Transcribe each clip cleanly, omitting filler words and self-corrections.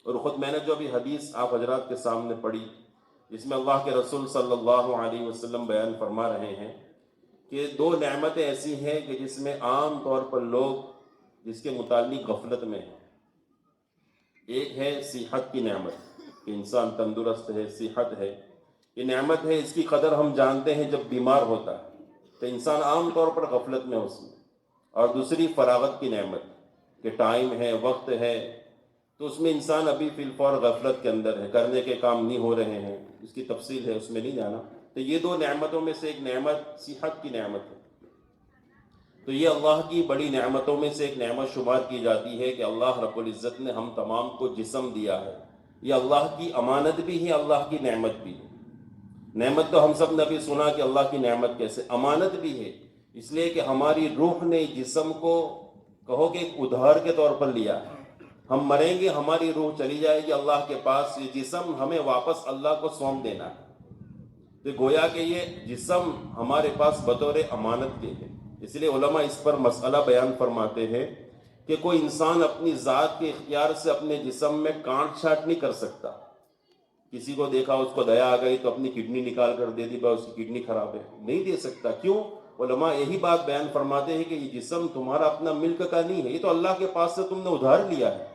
और ख़ुद मैंने जो अभी हदीस आप हजरात के सामने पढ़ी, इसमें अल्लाह के रसूल सल्लल्लाहु अलैहि वसल्लम बयान फरमा रहे हैं कि दो नेमतें ऐसी हैं कि जिसमें आम तौर पर लोग जिसके मुताल्लिक गफलत में हैं। एक है सेहत की नेमत कि इंसान तंदुरुस्त है, सेहत है, ये नेमत है, इसकी कदर हम जानते हैं जब बीमार होता है तो इंसान आम तौर पर गफलत में उसमें। और दूसरी फरागत की नेमत कि टाइम है, वक्त है, तो उसमें इंसान अभी फिलफौर गफलत के अंदर है, करने के काम नहीं हो रहे हैं, इसकी तफसील है, उसमें नहीं जाना। तो ये दो नेमतों में से एक नेमत सेहत की नेमत है। तो ये अल्लाह की बड़ी नेमतों में से एक नेमत शुमार की जाती है कि अल्लाह रब्बुल इज़्ज़त ने हम तमाम को जिस्म दिया है। ये अल्लाह की अमानत भी है, अल्लाह की नेमत भी है। नेमत तो हम सब ने भी सुना कि अल्लाह की नेमत कैसे, अमानत भी है इसलिए कि हमारी रूह ने जिस्म को कहो कि एक उधार के तौर पर लिया है। हम मरेंगे, हमारी रूह चली जाएगी अल्लाह के पास, ये जिस्म हमें वापस अल्लाह को सौंप देना है। तो गोया कि ये जिस्म हमारे पास बतौर अमानत के है। इसलिए उलमा इस पर मसला बयान फरमाते हैं कि कोई इंसान अपनी ज़ात के इख्तियार से अपने जिस्म में काट छाट नहीं कर सकता। किसी को देखा, उसको दया आ गई तो अपनी किडनी निकाल कर दे दी, भाई उसकी किडनी खराब है, नहीं दे सकता। क्यों? उलमा यही बात बयान फरमाते हैं कि ये जिस्म तुम्हारा अपना मिल्क का नहीं है, ये तो अल्लाह के पास से तुमने उधार लिया है।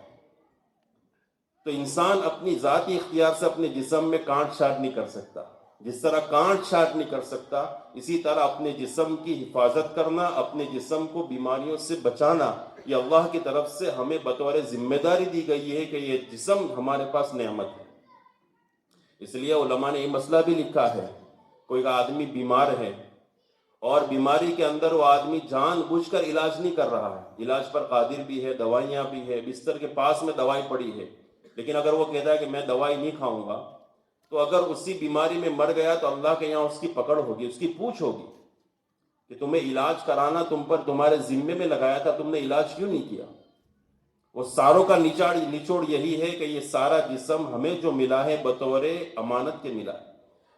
तो इंसान अपनी ज़ाती इख्तियार से अपने जिस्म में काट छाट नहीं कर सकता। जिस तरह काट छाट नहीं कर सकता, इसी तरह अपने जिस्म की हिफाजत करना, अपने जिस्म को बीमारियों से बचाना, ये अल्लाह की तरफ से हमें बतौर जिम्मेदारी दी गई है कि ये जिस्म हमारे पास नेमत है। इसलिए उलमा ने ये मसला भी लिखा है, कोई आदमी बीमार है और बीमारी के अंदर वो आदमी जानबूझकर इलाज नहीं कर रहा है, इलाज पर कादिर भी है, दवाइयाँ भी है, बिस्तर के पास में दवाई पड़ी है, लेकिन अगर वो कहता है कि मैं दवाई नहीं खाऊंगा, तो अगर उसी बीमारी में मर गया तो अल्लाह के यहाँ उसकी पकड़ होगी, उसकी पूछ होगी कि तुम्हें इलाज कराना तुम पर तुम्हारे जिम्मे में लगाया था, तुमने इलाज क्यों नहीं किया। वो सारों का निचोड़ यही है कि ये सारा जिस्म हमें जो मिला है बतौर अमानत के मिला है,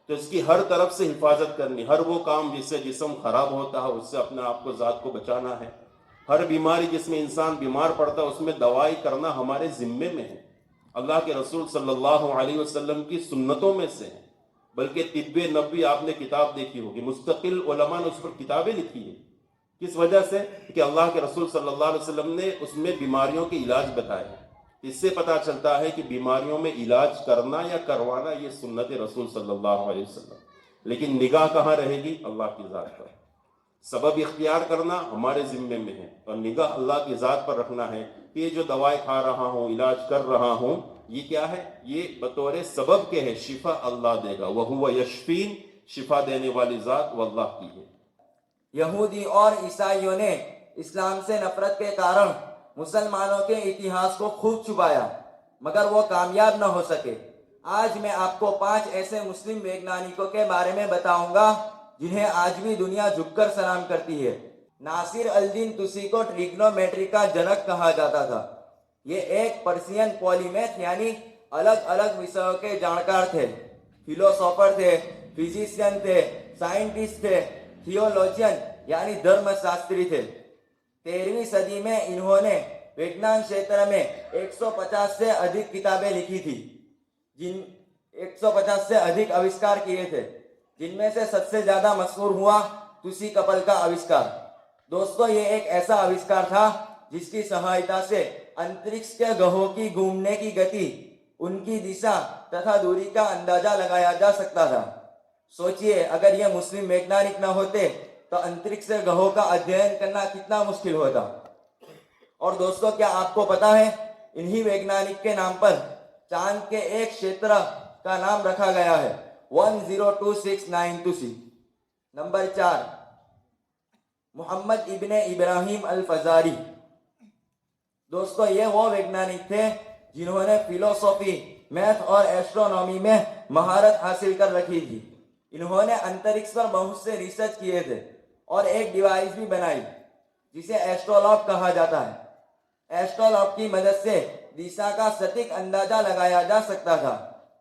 तो इसकी हर तरफ से हिफाजत करनी, हर वो काम जिससे जिस्म खराब होता है उससे अपने आप को ज़ात को बचाना है। हर बीमारी जिसमें इंसान बीमार पड़ता है उसमें दवाई करना हमारे जिम्मे में है, अल्लाह के रसूल सल्लल्लाहु अलैहि वसल्लम की सुन्नतों में से है। बल्कि तिब्बे नबी आपने किताब देखी होगी, मुस्तकिल उलमा ने उस पर किताबें लिखी है। किस वजह से? कि अल्लाह के रसूल सल्लल्लाहु अलैहि वसल्लम ने उसमें बीमारियों के इलाज बताए। इससे पता चलता है कि बीमारियों में इलाज करना या करवाना ये सुन्नत रसूल सल्लल्लाहु अलैहि वसल्लम। लेकिन निगाह कहाँ रहेगी? अल्लाह की ज़ात पर। सबब इख्तियार करना हमारे जिम्मे में है और निगाह अल्लाह की ज़ात पर रखना है कि ये जो दवाई खा रहा हूँ, इलाज कर रहा हूँ, ये क्या है? ये बतौर सबब के है, शिफा अल्लाह देगा। वह हुवा यशफीन, शिफा देने वाली ज़ात वल्लाह की है। यहूदी और ईसाइयों ने इस्लाम से नफरत के कारण मुसलमानों के इतिहास को खूब छुपाया, मगर वो कामयाब न हो सके। आज मैं आपको 5 ऐसे मुस्लिम वैज्ञानिकों के बारे में बताऊंगा जिन्हें आज भी दुनिया झुककर सलाम करती है। नासिर अल-दीन तुसी को ट्रिग्नोमेट्री का जनक कहा जाता था। ये एक पर्शियन पॉलीमैथ यानी अलग अलग विषयों के जानकार थे। फिलोसोफर थे, फिजिशियन थे, साइंटिस्ट थे, थियोलॉजियन यानी धर्मशास्त्री थे। 13वीं सदी में इन्होंने विज्ञान क्षेत्र में 150 से अधिक किताबें लिखी थी, 150 से अधिक आविष्कार किए थे, जिनमें से सबसे ज्यादा मशहूर हुआ तुसी कपल का आविष्कार। दोस्तों, ये एक ऐसा आविष्कार था जिसकी सहायता से अंतरिक्ष के ग्रहों की घूमने की गति, उनकी दिशा तथा दूरी का अंदाजा लगाया जा सकता था। सोचिए, अगर ये मुस्लिम वैज्ञानिक न होते तो अंतरिक्ष से ग्रहों का अध्ययन करना कितना मुश्किल होता। और दोस्तों, क्या आपको पता है इन्हीं वैज्ञानिक के नाम पर चांद के एक क्षेत्र का नाम रखा गया है, 102692C। नंबर 4, मोहम्मद इब्ने इब्राहिम अल-फजारी। दोस्तों, ये वो वैज्ञानिक थे जिन्होंने फिलोसॉफी, मैथ और एस्ट्रोनॉमी में महारत हासिल कर रखी थी। इन्होंने अंतरिक्ष पर बहुत से रिसर्च किए थे और एक डिवाइस भी बनाई जिसे एस्ट्रोलॉब कहा जाता है। एस्ट्रोलॉब की मदद से दिशा का सटीक अंदाजा लगाया जा सकता था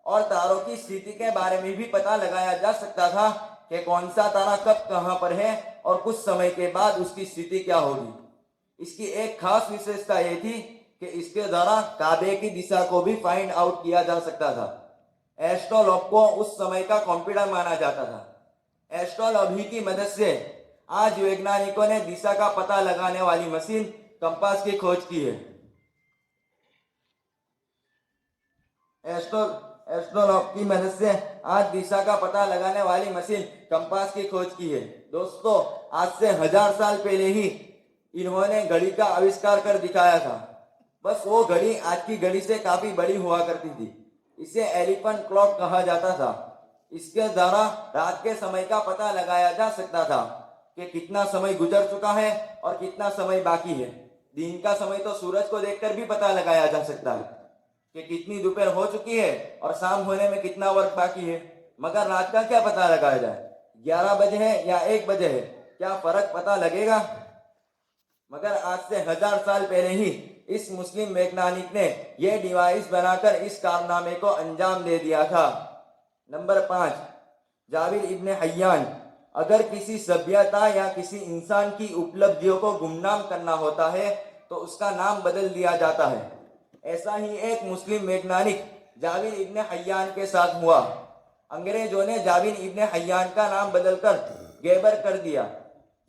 और तारों की स्थिति के बारे में भी पता लगाया जा सकता था कि कौन सा तारा कब कहां पर है और कुछ समय के बाद उसकी स्थिति क्या होगी। इसकी एक खास विशेषता ये थी कि इसके द्वारा काबे की दिशा को भी फाइंड आउट किया जा सकता था। एस्ट्रोलॉब को उस समय का कंप्यूटर माना जाता था। एस्ट्रोलॉबी की मदद से आज वैज्ञानिकों ने दिशा का पता लगाने वाली मशीन कंपास की खोज की है। एस्ट्रोलॉब की मदद से आज दिशा का पता लगाने वाली मशीन कंपास की खोज की है। दोस्तों, आज से 1000 साल पहले ही इन्होंने घड़ी का आविष्कार कर दिखाया था। बस वो घड़ी आज की घड़ी से काफी बड़ी हुआ करती थी। इसे एलिफेंट क्लॉक कहा जाता था। इसके द्वारा रात के समय का पता लगाया जा सकता था कि कितना समय गुजर चुका है और कितना समय बाकी है। दिन का समय तो सूरज को देखकर भी पता लगाया जा सकता है कि कितनी दोपहर हो चुकी है और शाम होने में कितना वक्त बाकी है। मगर रात का क्या पता लगाया जाए? 11 बजे है या 1 बजे है, क्या फर्क पता लगेगा? मगर आज से 1000 साल पहले ही इस मुस्लिम वैज्ञानिक ने यह डिवाइस बनाकर इस कारनामे को अंजाम दे दिया था। नंबर 5, जाबिर इब्ने हय्यान। अगर किसी सभ्यता या किसी इंसान की उपलब्धियों को गुमनाम करना होता है तो उसका नाम बदल दिया जाता है। ऐसा ही एक मुस्लिम वैज्ञानिक जाबिर इब्ने हय्यान के साथ हुआ। अंग्रेजों ने जाबिर इब्ने हय्यान का नाम बदलकर गैबर कर दिया,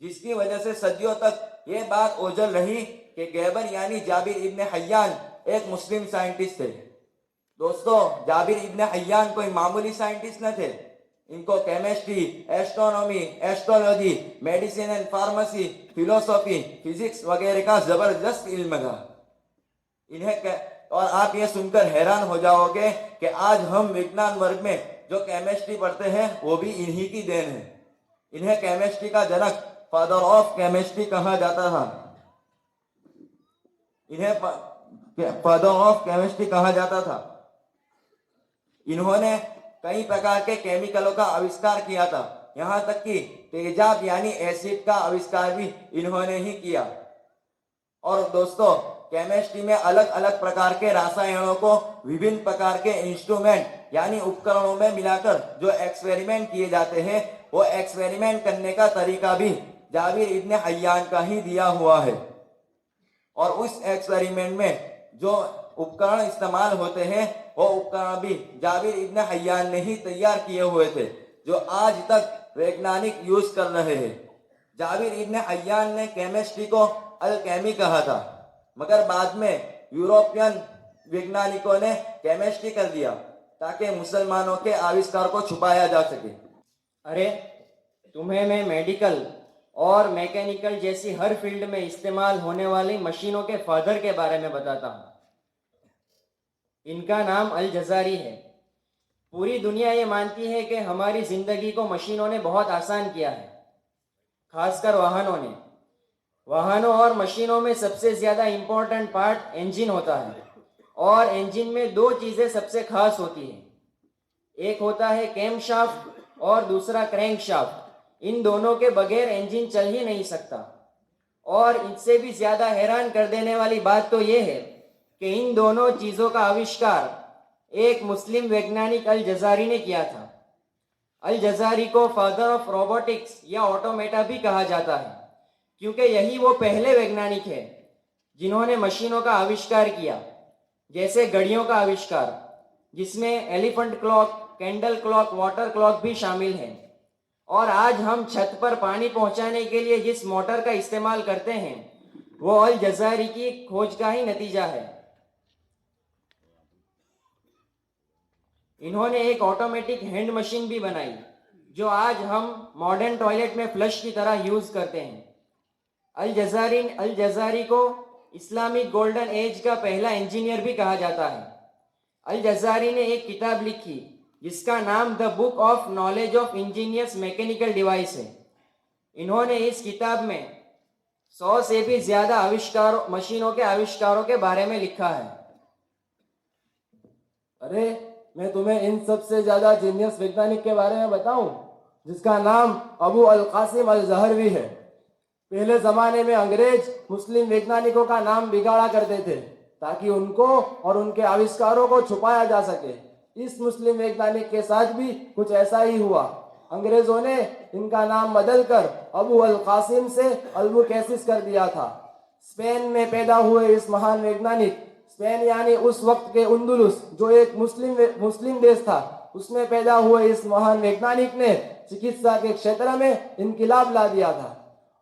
जिसकी वजह से सदियों तक ये बात ओझल रही कि गैबर यानी जाबिर इब्ने हय्यान एक मुस्लिम साइंटिस्ट थे। दोस्तों, जाबिर इब्ने हय्यान कोई मामूली साइंटिस्ट न थे। इनको chemistry, astronomy, astrology, medicine and pharmacy, philosophy, physics वगैरह का जबरदस्त इल्म था। और आप ये सुनकर हैरान हो जाओगे कि आज हम विज्ञान वर्ग में जो केमिस्ट्री पढ़ते हैं वो भी इन्हीं की देन है। इन्हें केमिस्ट्री का जनक, फादर ऑफ केमिस्ट्री कहा जाता था। इन्हें फादर ऑफ केमिस्ट्री कहा जाता था। इन्होंने कई प्रकार के केमिकलों का आविष्कार किया था। यहाँ तक कि तेजाब यानी एसिड का आविष्कार भी इन्होंने ही किया। और दोस्तों, केमिस्ट्री में अलग अलग प्रकार के रसायनों को विभिन्न प्रकार के इंस्ट्रूमेंट यानी उपकरणों में मिलाकर जो एक्सपेरिमेंट किए जाते हैं, वो एक्सपेरिमेंट करने का तरीका भी जाबिर इब्ने हय्यान का ही दिया हुआ है। और उस एक्सपेरिमेंट में जो उपकरण इस्तेमाल होते हैं वो उपकरण भी जाबिर इब्ने हय्यान ने ही तैयार किए हुए थे, जो आज तक वैज्ञानिक यूज कर रहे हैं। जाबिर इब्ने हय्यान ने केमिस्ट्री को अल्केमी कहा था, मगर बाद में यूरोपियन वैज्ञानिकों ने केमिस्ट्री कर दिया ताकि मुसलमानों के आविष्कार को छुपाया जा सके। अरे, तुम्हें मैं मेडिकल और मैकेनिकल जैसी हर फील्ड में इस्तेमाल होने वाली मशीनों के फादर के बारे में बताता हूँ। इनका नाम अल जज़ारी है। पूरी दुनिया ये मानती है कि हमारी ज़िंदगी को मशीनों ने बहुत आसान किया है, खासकर वाहनों ने। वाहनों और मशीनों में सबसे ज़्यादा इम्पोर्टेंट पार्ट इंजन होता है, और इंजन में 2 चीज़ें सबसे खास होती हैं। एक होता है कैमशाफ्ट और दूसरा क्रैंकशाफ्ट। इन दोनों के बगैर इंजन चल ही नहीं सकता। और इससे भी ज़्यादा हैरान कर देने वाली बात तो ये है कि इन दोनों चीज़ों का आविष्कार एक मुस्लिम वैज्ञानिक अल जज़ारी ने किया था। अल जज़ारी को फादर ऑफ रोबोटिक्स या ऑटोमेटा भी कहा जाता है, क्योंकि यही वो पहले वैज्ञानिक है जिन्होंने मशीनों का आविष्कार किया, जैसे घड़ियों का आविष्कार, जिसमें elephant clock, candle clock, water clock भी शामिल है। और आज हम छत पर पानी पहुंचाने के लिए जिस मोटर का इस्तेमाल करते हैं वो अल जज़ारी की खोज का ही नतीजा है। इन्होंने एक ऑटोमेटिक हैंड मशीन भी बनाई जो आज हम मॉडर्न टॉयलेट में फ्लश की तरह यूज करते हैं। अल जज़ारी को इस्लामिक गोल्डन एज का पहला इंजीनियर भी कहा जाता है। अल जज़ारी ने एक किताब लिखी जिसका नाम the book of knowledge of engineers mechanical device है। इन्होंने इस किताब में 100 से भी ज्यादा मशीनों के आविष्कारों के बारे में लिखा है। अरे, मैं तुम्हें इन सबसे ज्यादा जीनियस वैज्ञानिक के बारे में बताऊं, जिसका नाम अबू अल कासिम अल ज़हरवी है। पहले जमाने में अंग्रेज मुस्लिम वैज्ञानिकों का नाम बिगाड़ा करते थे ताकि उनको और उनके आविष्कारों को छुपाया जा सके। इस मुस्लिम वैज्ञानिक के साथ भी कुछ ऐसा ही हुआ। अंग्रेजों ने इनका नाम बदलकर अबू अल कासिम से अल्बुकैसिस कर दिया था। स्पेन में पैदा हुए इस महान वैज्ञानिक स्पेन यानी उस वक्त के अंदलुस जो एक मुस्लिम देश था, उसमें पैदा हुए इस महान वैज्ञानिक ने चिकित्सा के क्षेत्र में इनकलाब ला दिया था।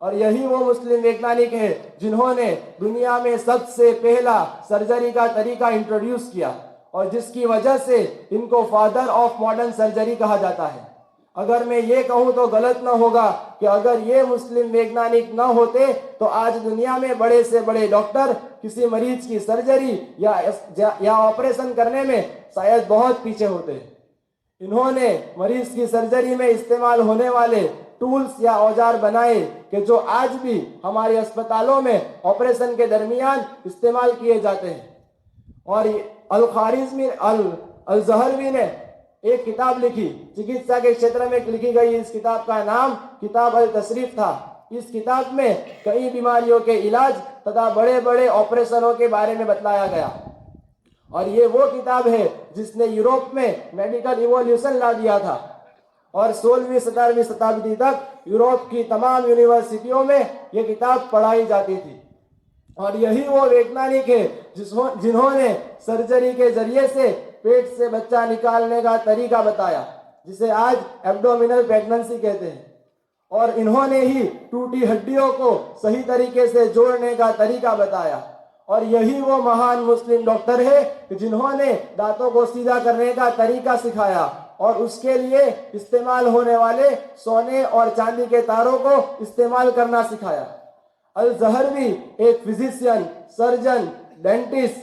और यही वो मुस्लिम वैज्ञानिक है जिन्होंने दुनिया में सबसे पहला सर्जरी का तरीका इंट्रोड्यूस किया और जिसकी वजह से इनको फादर ऑफ मॉडर्न सर्जरी कहा जाता है। अगर मैं ये कहूँ तो गलत न होगा कि अगर ये मुस्लिम वैज्ञानिक न होते तो आज दुनिया में बड़े से बड़े डॉक्टर किसी मरीज की सर्जरी या ऑपरेशन करने में शायद बहुत पीछे होते। इन्होंने मरीज की सर्जरी में इस्तेमाल होने वाले टूल्स या औजार बनाए कि जो आज भी हमारे अस्पतालों में ऑपरेशन के दरमियान इस्तेमाल किए जाते हैं। और अल-ख़वारिज़मी अल-ज़हरवी ने एक किताब लिखी, चिकित्सा के क्षेत्र में लिखी गई। इस किताब का नाम किताब अल-तशरीफ था। इस किताब में कई बीमारियों के इलाज तथा बड़े बड़े ऑपरेशनों के बारे में बतलाया गया। और ये वो किताब है जिसने यूरोप में मेडिकल इवोल्यूशन ला दिया था और 16वीं 17वीं शताब्दी तक यूरोप की तमाम यूनिवर्सिटियों में ये किताब पढ़ाई जाती थी। और यही वो वैज्ञानिक है जिन्होंने सर्जरी के जरिए से पेट से बच्चा निकालने का तरीका बताया, जिसे आज एब्डोमिनल प्रेगनेंसी कहते हैं। और इन्होंने ही टूटी हड्डियों को सही तरीके से जोड़ने का तरीका बताया। और यही वो महान मुस्लिम डॉक्टर है जिन्होंने दांतों को सीधा करने का तरीका सिखाया और उसके लिए इस्तेमाल होने वाले सोने और चांदी के तारों को इस्तेमाल करना सिखाया। अल-ज़हरवी एक physician, surgeon, dentist,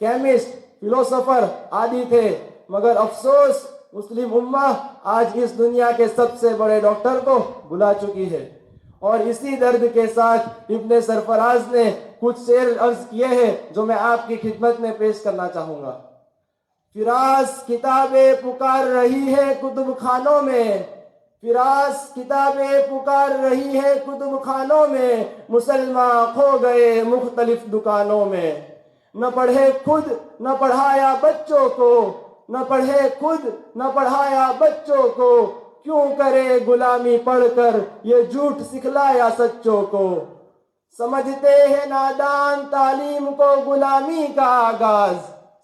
chemist, philosopher आदि थे, मगर अफसोस मुस्लिम उम्मा आज इस दुनिया के सबसे बड़े डॉक्टर को भुला चुकी है। और इसी दर्द के साथ इब्ने सरफराज ने कुछ शेर अर्ज किए हैं जो मैं आपकी खिदमत में पेश करना चाहूंगा। फिरास किताबें पुकार रही है कुतुब खानों में, फिरास किताबें पुकार रही है कुतुब खानों में, मुसलमान खो गए मुख्तलिफ दुकानों में। न पढ़े खुद न पढ़ाया बच्चों को, न पढ़े खुद न पढ़ाया बच्चों को, क्यों करे गुलामी पढ़कर ये झूठ सिखलाया सच्चों को। समझते हैं नादान तालीम को गुलामी का आगाज,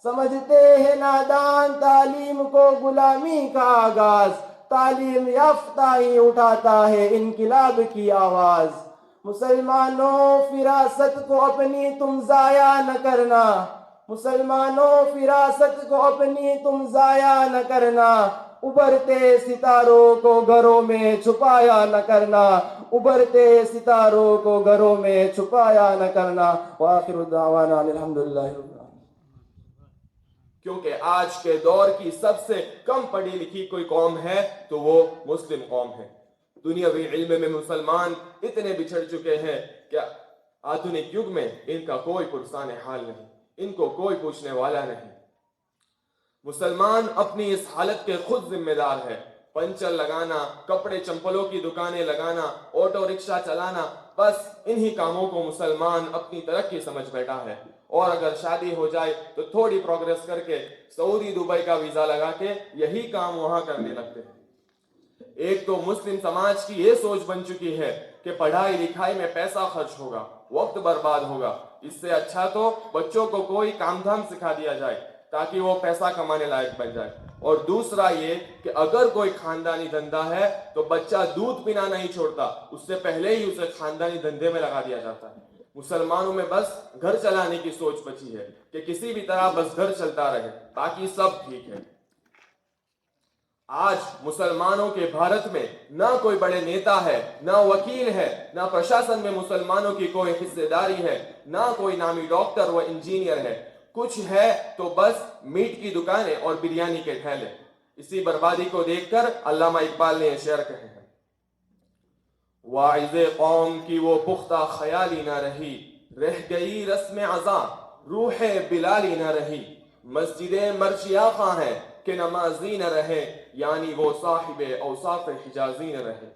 समझते हैं नादान तालीम को गुलामी का आगाज, तालीम याफ्ता ही उठाता है इनकिलाब की आवाज। मुसलमानों फिरासत को अपनी तुम जाया न करना, मुसलमानों फिरासत को अपनी तुम जाया न करना, उभरते सितारों को घरों में छुपाया न करना, उभरते सितारों को घरों में छुपाया न करना। वाखिरु दावाना अल्हम्दुलिल्लाहि रब्बिल आलमीन। क्योंकि आज के दौर की सबसे कम पढ़ी लिखी कोई कौम है तो वो मुस्लिम कौम है। दुनियावी इल्म में मुसलमान इतने बिछड़ चुके हैं कि आधुनिक युग में इनका कोई पुरसान हाल नहीं, इनको कोई पूछने वाला नहीं। मुसलमान अपनी इस हालत के खुद जिम्मेदार है। पंचर लगाना, कपड़े चंपलों की दुकानें लगाना, ऑटो रिक्शा चलाना, बस इन्हीं कामों को मुसलमान अपनी तरक्की समझ बैठा है। और अगर शादी हो जाए तो थोड़ी प्रोग्रेस करके सऊदी दुबई का वीजा लगा के यही काम वहां करने लगते हैं। एक तो मुस्लिम समाज की ये सोच बन चुकी है कि पढ़ाई लिखाई में पैसा खर्च होगा, वक्त बर्बाद होगा, इससे अच्छा तो बच्चों को कोई काम धाम सिखा दिया जाए ताकि वो पैसा कमाने लायक बन जाए। और दूसरा ये कि अगर कोई खानदानी धंधा है तो बच्चा दूध पीना नहीं छोड़ता, उससे पहले ही उसे खानदानी धंधे में लगा दिया जाता है। मुसलमानों में बस घर चलाने की सोच बची है कि किसी भी तरह बस घर चलता रहे, बाकी सब ठीक है। आज मुसलमानों के भारत में ना कोई बड़े नेता है, ना वकील है, ना प्रशासन में मुसलमानों की कोई हिस्सेदारी है, ना कोई नामी डॉक्टर व इंजीनियर है। कुछ है तो बस मीट की दुकानें और बिरयानी के ठेले। इसी बर्बादी को देखकर अल्लामा इकबाल ने शेर कहे हैं, वाइज़े कौम की वो पुख्ता ख्याली न रही, रह गई रस्म अज़ा रूह बिलाली न रही। मस्जिदे मर्शिया खां है कि नमाजी न रहे, यानी वो साहिबे औसाफ हिजाजी न रहे।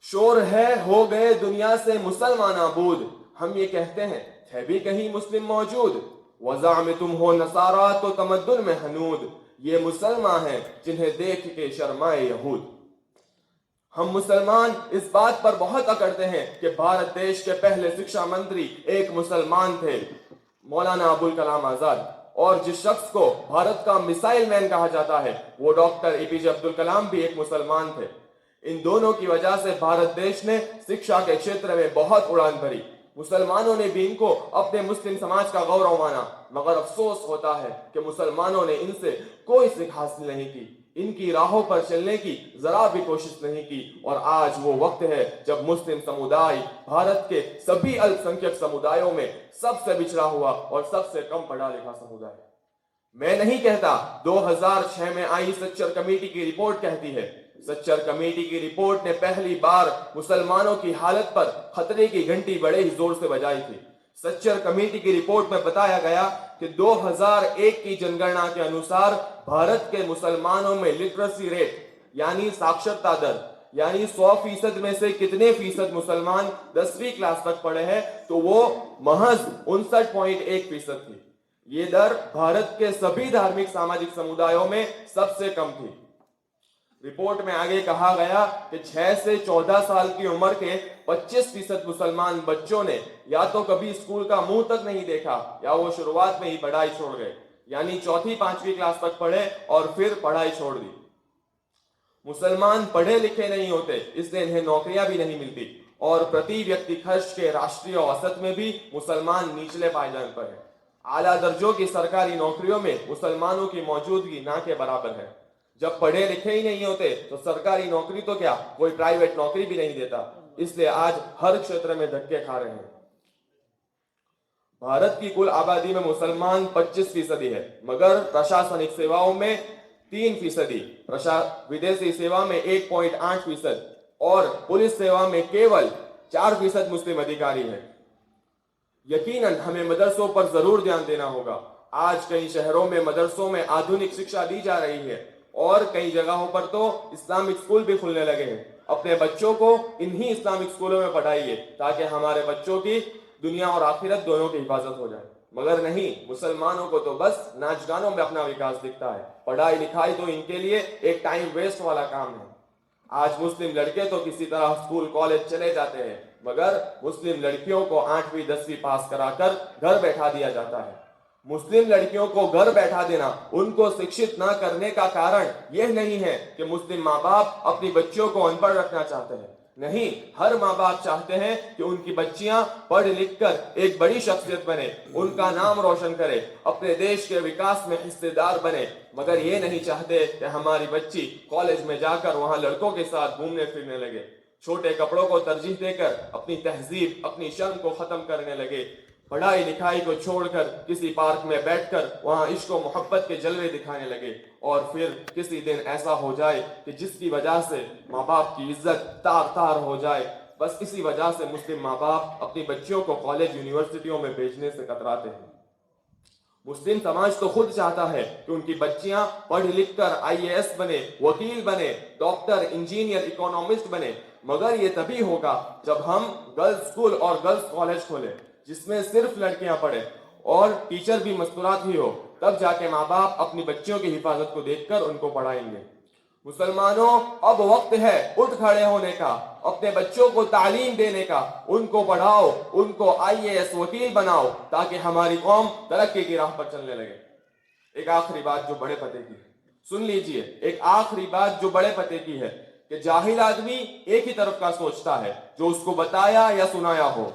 शोर है हो गए दुनिया से मुसलमान आबूद, हम ये कहते हैं है भी कहीं मुस्लिम मौजूद। वज़ा में तुम हो नसारा तो तमद्दुन में हनूद, ये मुसलमान हैं जिन्हें देख के शर्माए यहूद। हम मुसलमान इस बात पर बहुत अकड़ते हैं कि भारत देश के पहले शिक्षा मंत्री एक मुसलमान थे, मौलाना अबुल कलाम आजाद, और जिस शख्स को भारत का मिसाइल मैन कहा जाता है वो डॉक्टर एपीजे अब्दुल कलाम भी एक मुसलमान थे। इन दोनों की वजह से भारत देश ने शिक्षा के क्षेत्र में बहुत उड़ान भरी। मुसलमानों ने भी इनको अपने मुस्लिम समाज का गौरव माना, मगर अफसोस होता है कि मुसलमानों ने इनसे कोई सीख हासिल नहीं की, इनकी राहों पर चलने की जरा भी कोशिश नहीं की। और आज वो वक्त है जब मुस्लिम समुदाय भारत के सभी अल्पसंख्यक समुदायों में सबसे बिछड़ा हुआ और सबसे कम पढ़ा लिखा समुदाय है। मैं नहीं कहता, 2006 में आई सच्चर कमेटी की रिपोर्ट कहती है। सच्चर कमेटी की रिपोर्ट ने पहली बार मुसलमानों की हालत पर खतरे की घंटी बड़े ही जोर से बजाई थी। सच्चर कमेटी की रिपोर्ट में बताया गया कि 2001 की जनगणना के अनुसार भारत के मुसलमानों में लिटरेसी रेट यानी साक्षरता दर, यानी 100% में से कितने फीसद मुसलमान 10वीं क्लास तक पढ़े हैं, तो वो महज 59.1% थी। ये दर भारत के सभी धार्मिक सामाजिक समुदायों में सबसे कम थी। रिपोर्ट में आगे कहा गया कि 6 से 14 साल की उम्र के 25% मुसलमान बच्चों ने या तो कभी स्कूल का मुंह तक नहीं देखा या वो शुरुआत में ही पढ़ाई छोड़ गए, यानी 4वीं-5वीं क्लास तक पढ़े और फिर पढ़ाई छोड़ दी। मुसलमान पढ़े लिखे नहीं होते, इसलिए इन्हें नौकरियां भी नहीं मिलती, और प्रति व्यक्ति खर्च के राष्ट्रीय औसत में भी मुसलमान निचले पायदान पर है। आला दर्जों की सरकारी नौकरियों में मुसलमानों की मौजूदगी ना के बराबर है। जब पढ़े लिखे ही नहीं होते तो सरकारी नौकरी तो क्या, कोई प्राइवेट नौकरी भी नहीं देता, इसलिए आज हर क्षेत्र में धक्के खा रहे हैं। भारत की कुल आबादी में मुसलमान 25% है, मगर प्रशासनिक सेवाओं में 3%, विदेशी सेवा में 1.8% और पुलिस सेवा में केवल 4% मुस्लिम अधिकारी है। यकीनन हमें मदरसों पर जरूर ध्यान देना होगा। आज कई शहरों में मदरसों में आधुनिक शिक्षा दी जा रही है और कई जगहों पर तो इस्लामिक स्कूल भी खुलने लगे हैं। अपने बच्चों को इन्हीं इस्लामिक स्कूलों में पढ़ाइए ताकि हमारे बच्चों की दुनिया और आखिरत दोनों की हिफाजत हो जाए। मगर नहीं, मुसलमानों को तो बस नाच गानों में अपना विकास दिखता है। पढ़ाई लिखाई तो इनके लिए एक टाइम वेस्ट वाला काम है। आज मुस्लिम लड़के तो किसी तरह स्कूल कॉलेज चले जाते हैं, मगर मुस्लिम लड़कियों को 8वीं 10वीं पास कराकर घर बैठा दिया जाता है। मुस्लिम लड़कियों को घर बैठा देना, उनको शिक्षित न करने का कारण यह नहीं है कि मुस्लिम माँ बाप अपनी बच्चियों को अनपढ़ रखना चाहते हैं। नहीं, हर माँ बाप चाहते हैं कि उनकी बच्चियां पढ़ लिख कर एक बड़ी शख्सियत बने, उनका नाम रोशन करे, अपने देश के विकास में हिस्सेदार बने। मगर ये नहीं चाहते कि हमारी बच्ची कॉलेज में जाकर वहां लड़कों के साथ घूमने फिरने लगे, छोटे कपड़ों को तरजीह देकर अपनी तहजीब अपनी शर्म को खत्म करने लगे, पढ़ाई लिखाई को छोड़कर किसी पार्क में बैठकर वहां इश्क और मोहब्बत के जलवे दिखाने लगे, और फिर किसी दिन ऐसा हो जाए कि जिसकी वजह से माँ बाप की इज्जत तार तार हो जाए। बस इसी वजह से मुस्लिम माँ बाप अपनी बच्चियों को कॉलेज यूनिवर्सिटियों में भेजने से कतराते हैं। मुस्लिम समाज तो खुद चाहता है कि उनकी बच्चियां पढ़ लिख कर IAS बने, वकील बने, डॉक्टर, इंजीनियर, इकोनॉमिस्ट बने, मगर ये तभी होगा जब हम गर्ल्स स्कूल और गर्ल्स कॉलेज खोले जिसमें सिर्फ लड़कियां पढ़े और टीचर भी मस्तूरात ही हो। तब जाके माँ बाप अपनी बच्चियों की हिफाजत को देखकर उनको पढ़ाएंगे। मुसलमानों, अब वक्त है उठ खड़े होने का, अपने बच्चों को तालीम देने का, उनको पढ़ाओ, उनको IAS वकील बनाओ ताकि हमारी कौम तरक्की की राह पर चलने लगे। एक आखिरी बात जो बड़े पते की है, सुन लीजिए, एक आखिरी बात जो बड़े पते की है कि जाहिल आदमी एक ही तरफ का सोचता है, जो उसको बताया या सुनाया हो,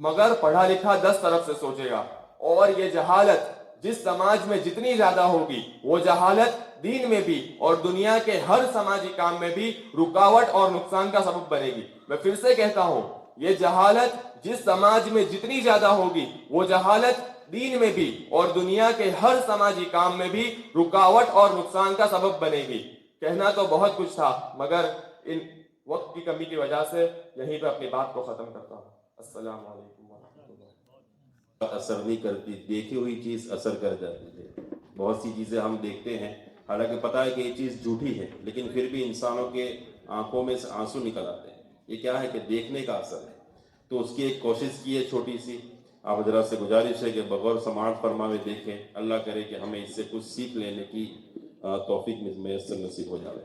मगर पढ़ा लिखा 10 तरफ से सोचेगा। और ये जहालत जिस समाज में जितनी ज्यादा होगी, वो जहालत दीन में भी और दुनिया के हर समाजी काम में भी रुकावट और नुकसान का सबब बनेगी। मैं फिर से कहता हूं, ये जहालत जिस समाज में जितनी ज्यादा होगी, वो जहालत दीन में भी और दुनिया के हर समाजी काम में भी रुकावट और नुकसान का सबब बनेगी। कहना तो बहुत कुछ था, मगर इन वक्त की कमी की वजह से यहीं पर अपनी बात को खत्म करता हूं। अस्सलाम वालेकुम वरहमतुल्लाह। असर नहीं करती, देखी हुई चीज असर कर जाती है। बहुत सी चीजें हम देखते हैं, हालांकि पता है कि ये चीज झूठी है, लेकिन फिर भी इंसानों के आंखों में से आंसू निकल आते हैं। ये क्या है कि देखने का असर है। तो उसकी एक कोशिश की है छोटी सी। आप जरा से गुजारिश है कि बगौर समाअत फरमावे देखें। अल्लाह करे कि हमें इससे कुछ सीख लेने की तौफीक मैसर नसीब हो जाए।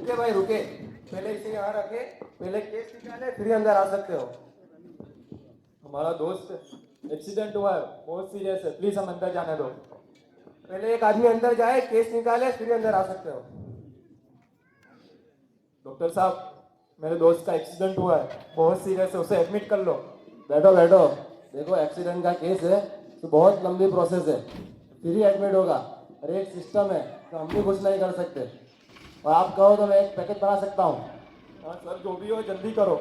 रुके भाई रुके, पहले इसे यहाँ रखे, पहले केस निकाले फिर ही अंदर आ सकते हो। हमारा दोस्त एक्सीडेंट हुआ है, बहुत सीरियस है, प्लीज हम अंदर जाने दो। पहले एक आदमी अंदर जाए, केस निकाले फिर ही अंदर आ सकते हो। डॉक्टर साहब, मेरे दोस्त का एक्सीडेंट हुआ है, बहुत सीरियस है, उसे एडमिट कर लो। बैठो बैठो, देखो एक्सीडेंट का केस है तो बहुत लंबी प्रोसेस है, फिर ही एडमिट होगा और एक सिस्टम है तो हम भी कुछ नहीं कर सकते। और आप कहो तो मैं एक पैकेज बना सकता हूँ। हाँ सर, जो भी हो जल्दी करो।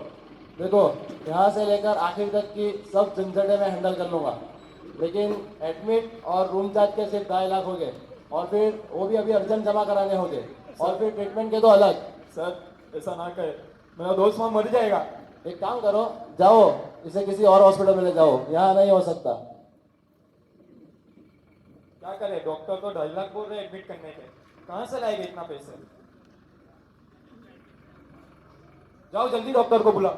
देखो यहाँ से लेकर आखिर तक की सब झंझटें मैं हैंडल कर लूँगा, लेकिन एडमिट और रूम चार्ज के सिर्फ 2.5 लाख हो गए, और फिर वो भी अभी अर्जेंट जमा कराने होंगे, और फिर ट्रीटमेंट के तो अलग। सर ऐसा ना कहे, मेरा दोस्त वहाँ मर जाएगा। एक काम करो, जाओ इसे किसी और हॉस्पिटल में ले जाओ, यहाँ नहीं हो सकता। क्या करे, डॉक्टर तो 2.5 लाख बोल रहे एडमिट करने के, कहाँ से लाएगा इतना पैसे? जाओ जल्दी डॉक्टर को बुलाओ।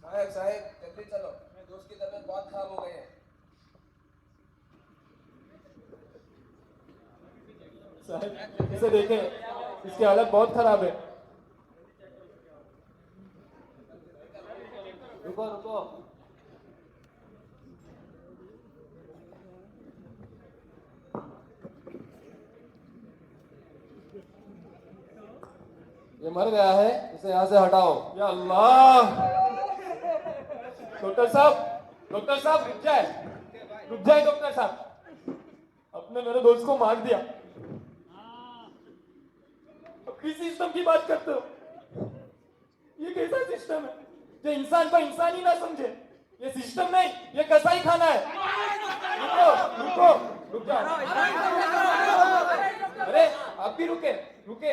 साहब साहब जल्दी चलो, मेरे दोस्त की तबीयत बहुत खराब हो गई है। साहब इसे देखें, इसकी हालत बहुत खराब है। रुको रुको, ये मर गया है, इसे यहाँ से हटाओ। या अल्लाह! डॉक्टर साहब रुक जाए, डॉक्टर साहब, आपने मेरे दोस्त को मार दिया। अब किस सिस्टम की बात करते हो? ये कैसा सिस्टम है जो इंसान को इंसान ही ना समझे? ये सिस्टम नहीं, ये कसाई खाना है। रुक जाओ। अरे आप भी रुके।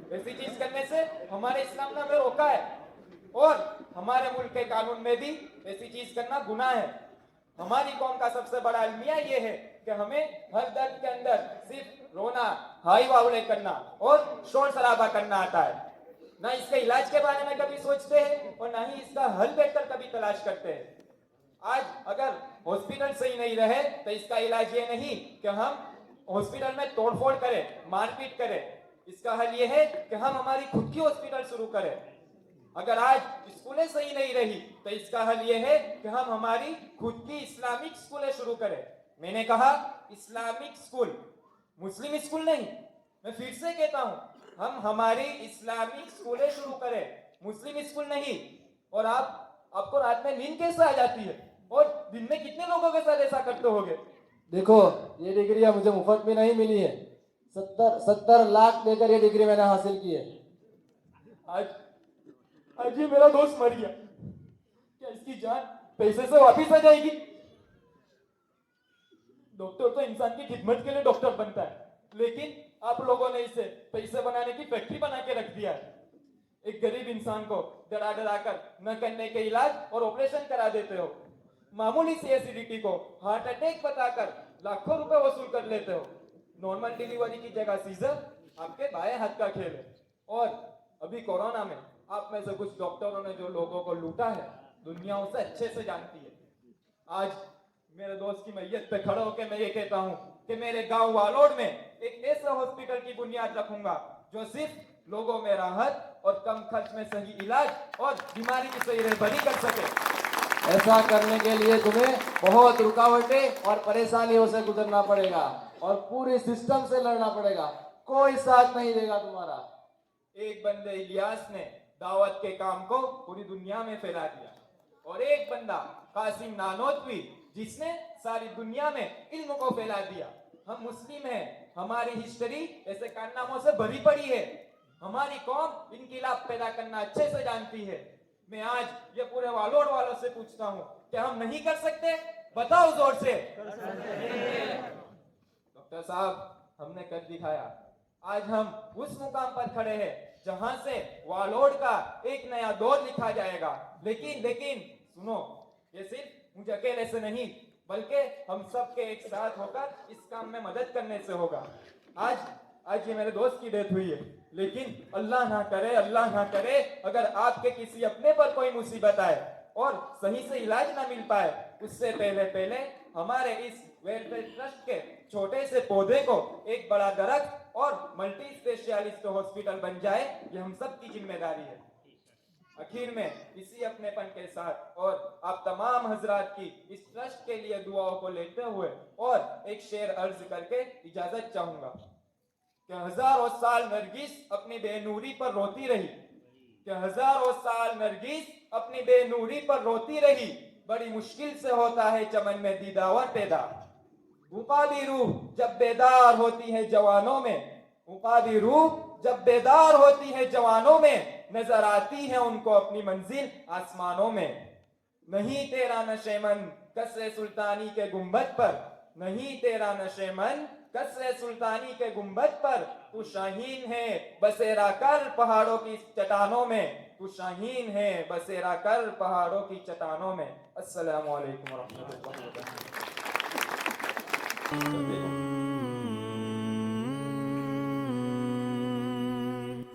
ऐसी चीज करने से हमारे इस्लाम ने हमें रोका है, और हमारे मुल्क के कानून में भी ऐसी चीज करना गुनाह है। हमारी कौम का सबसे बड़ा अलमिया ये है कि हमें हर दर्द के अंदर सिर्फ रोना, हाई वावले करना और शोर शराबा करना आता है। ना इसके इलाज के बारे में कभी सोचते हैं और ना ही इसका हल बैठकर कभी तलाश करते हैं। आज अगर हॉस्पिटल सही नहीं रहे तो इसका इलाज ये नहीं कि हम हॉस्पिटल में तोड़फोड़ करें, मारपीट करें। इसका हल ये है कि हम हमारी खुद की हॉस्पिटल शुरू करें। अगर आज स्कूलें सही नहीं रही तो इसका हल ये है कि हम हमारी खुद की इस्लामिक स्कूलें शुरू करें। मैंने कहा इस्लामिक स्कूल, मुस्लिम स्कूल नहीं। मैं फिर से कहता हूं, हम हमारी इस्लामिक स्कूलें शुरू करें, मुस्लिम स्कूल नहीं। और आपको रात में नींद कैसे आ जाती है, और दिन में कितने लोगों के साथ ऐसा करते होगे? देखो ये डिग्री मुझे मुफ्त में नहीं मिली है, 70 लाख देकर ये डिग्री मैंने हासिल की है। आज ये मेरा दोस्त मर गया, क्या इसकी जान पैसे से वापिस आ जाएगी? डॉक्टर तो इंसान की खिदमत के लिए डॉक्टर बनता है, लेकिन आप लोगों ने इसे पैसे बनाने की फैक्ट्री बना के रख दिया है। एक गरीब इंसान को डरा कर न करने के इलाज और ऑपरेशन करा देते हो। मामूली सी एसिडिटी को हार्ट अटैक बताकर लाखों रुपए वसूल कर लेते हो। नॉर्मल डिलीवरी की जगह सीजर आपके बाएं हाथ का खेल है। और अभी कोरोना में आप में से कुछ डॉक्टरों ने जो लोगों को लूटा है, दुनिया उसे अच्छे से जानती है। आज मेरे दोस्त की मैयत पे खड़ा होकर मैं ये कहता हूँ कि मेरे गांव वालोड़ में एक ऐसा हॉस्पिटल की बुनियाद रखूंगा जो सिर्फ लोगों में राहत और कम खर्च में सही इलाज और बीमारी की सही रहबरी कर सके। ऐसा करने के लिए तुम्हें बहुत रुकावटें और परेशानियों से गुजरना पड़ेगा और पूरे सिस्टम से लड़ना पड़ेगा, कोई साथ नहीं देगा तुम्हारा। एक बंदे इलियास ने दावत के काम को पूरी दुनिया में फैला दिया, और एक बंदा कासिम नानोतवी जिसने सारी दुनिया में इल्म को फैला दिया। हम मुस्लिम हैं, हमारी हिस्ट्री ऐसे कारनामों से भरी पड़ी है। हमारी कौम इनकिलाब पैदा करना अच्छे से जानती है। मैं आज ये पूरे वालोड़ वालों से पूछता हूँ कि हम नहीं कर सकते? बताओ जोर से। डॉक्टर साहब, हमने कर दिखाया। आज हम उस मुकाम पर खड़े हैं जहां से वालोड़ का एक नया दौर लिखा जाएगा। लेकिन सुनो, ये सिर्फ मुझे अकेले से नहीं बल्कि हम सब के एक साथ होकर इस काम में मदद करने से होगा। आज ये मेरे दोस्त की डेथ हुई है, लेकिन अल्लाह ना करे अगर आपके किसी अपने पर कोई मुसीबत आए और सही से इलाज ना मिल पाए, उससे पहले हमारे इस वेलफेयर ट्रस्ट के छोटे से पौधे को एक बड़ा दरख्त और मल्टी स्पेशलिस्ट हॉस्पिटल बन जाए, ये हम सब की जिम्मेदारी है। आखिर में इसी अपनेपन के साथ और आप तमाम हजरात की इस ट्रस्ट के लिए दुआओं को लेते हुए और एक शेर अर्ज करके इजाजत चाहूंगा कि हजारों साल नरगिस अपनी बेनूरी पर रोती रही, कि हजारों साल नरगिस अपनी बेनूरी पर रोती रही, बड़ी मुश्किल से होता है चमन में दीदावर पैदा। ऊपा भी रूह जब बेदार होती है जवानों में, ऊपा भी रूह जब बेदार होती है जवानों में, नजर आती है उनको अपनी मंजिल आसमानों में। नहीं तेरा नशेमन कसरे सुल्तानी के गुंबद पर, नहीं तेरा नशेमन कसरे सुल्तानी के गुंबद पर, तू शाहीन है बसेरा कर पहाड़ों की चट्टानों में, तू शाहीन है बसेरा कर पहाड़ों की चट्टानों में। अस्सलामु अलैकुम वरहमतुल्लाहि वबरकातुहू।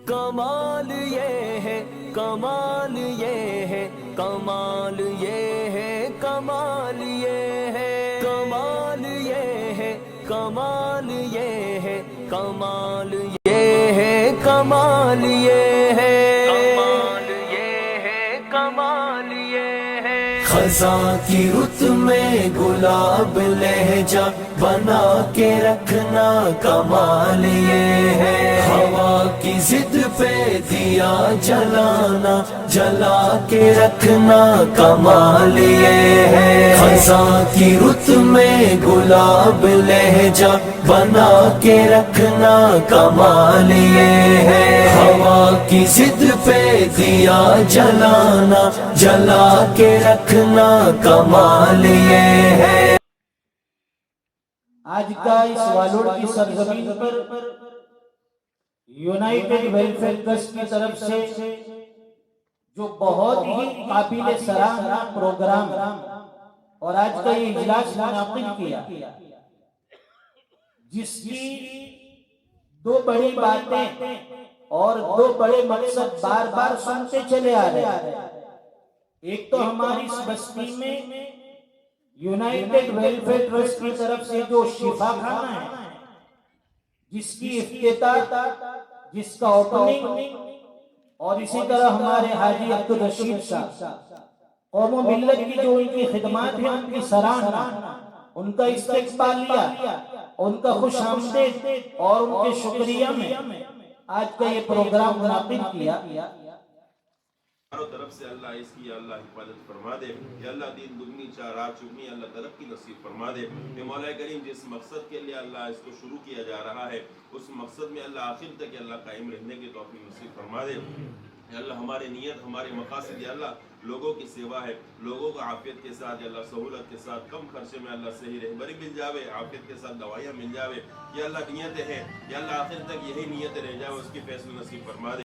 कमाल ये है, कमाल ये है, कमाल ये है, कमाल ये है, कमाल ये है, कमाल ये है, कमाल ये है, कमाल ये है, कमाल ये है, कमाल ये है। खज़ां की रुत में गुलाब लहजा बना के रखना कमाल ये है। हवा की जिद पे दिया जलाना जला के रखना कमाल ये है। खज़ां की रुत में गुलाब लहजा बना के रखना कमाल ये है। हवा की जिद पे दिया जलाना जला के रखना कमाल ये है। आज का इस वालोड़ की सरजमीन पर यूनाइटेड वेलफेयर ट्रस्ट की तरफ से जो बहुत ही काबिल सराहना प्रोग्राम और आज का ये इजलास मुनाकिद किया, जिसकी दो बड़ी बातें और दो बड़े मकसद बार बार सुनते चले आ रहे हैं। एक तो हमारी इस बस्ती में यूनाइटेड वेलफेयर ट्रस्ट की तरफ से जो शिफा खाना है, जिसकी इफ्तिताह, जिसका ओपनिंग, और इसी तरह हमारे हाजी अब्दुल रशीद साहब कौम मिल्लत की जो उनकी खिदमत है, उनकी सराहना, उनका इस्तेकबाल लिया, उनका खुश आमदीद और उनके शुक्रिया में आज का ये प्रोग्राम मुनाकिद किया। चारों तरफ से अल्लाह इसकी अल्लाह हिफाजत फरमा दे, अल्लाह दीन दुगनी चार चुगनी अल्लाह तरक्की नसीब फरमा दे। मौला करीम जिस मकसद के लिए अल्लाह इसको शुरू किया जा रहा है, उस मकसद में अल्लाह आखिर तक अल्लाह कायम रहने की तौफीक नसीब फरमा दे। अल्लाह हमारे नियत हमारे मकासद अल्लाह लोगों की सेवा है, लोगों को आफियत के साथ अल्लाह सहूलत के साथ कम खर्चे में अल्लाह सही रहबरी मिल जावे, आफियत के साथ दवाइयाँ मिल जावे। ये अल्लाह नियत है, ये अल्लाह आखिर तक यही नियत रह जाए, उसकी फैसला नसीब फरमा दे।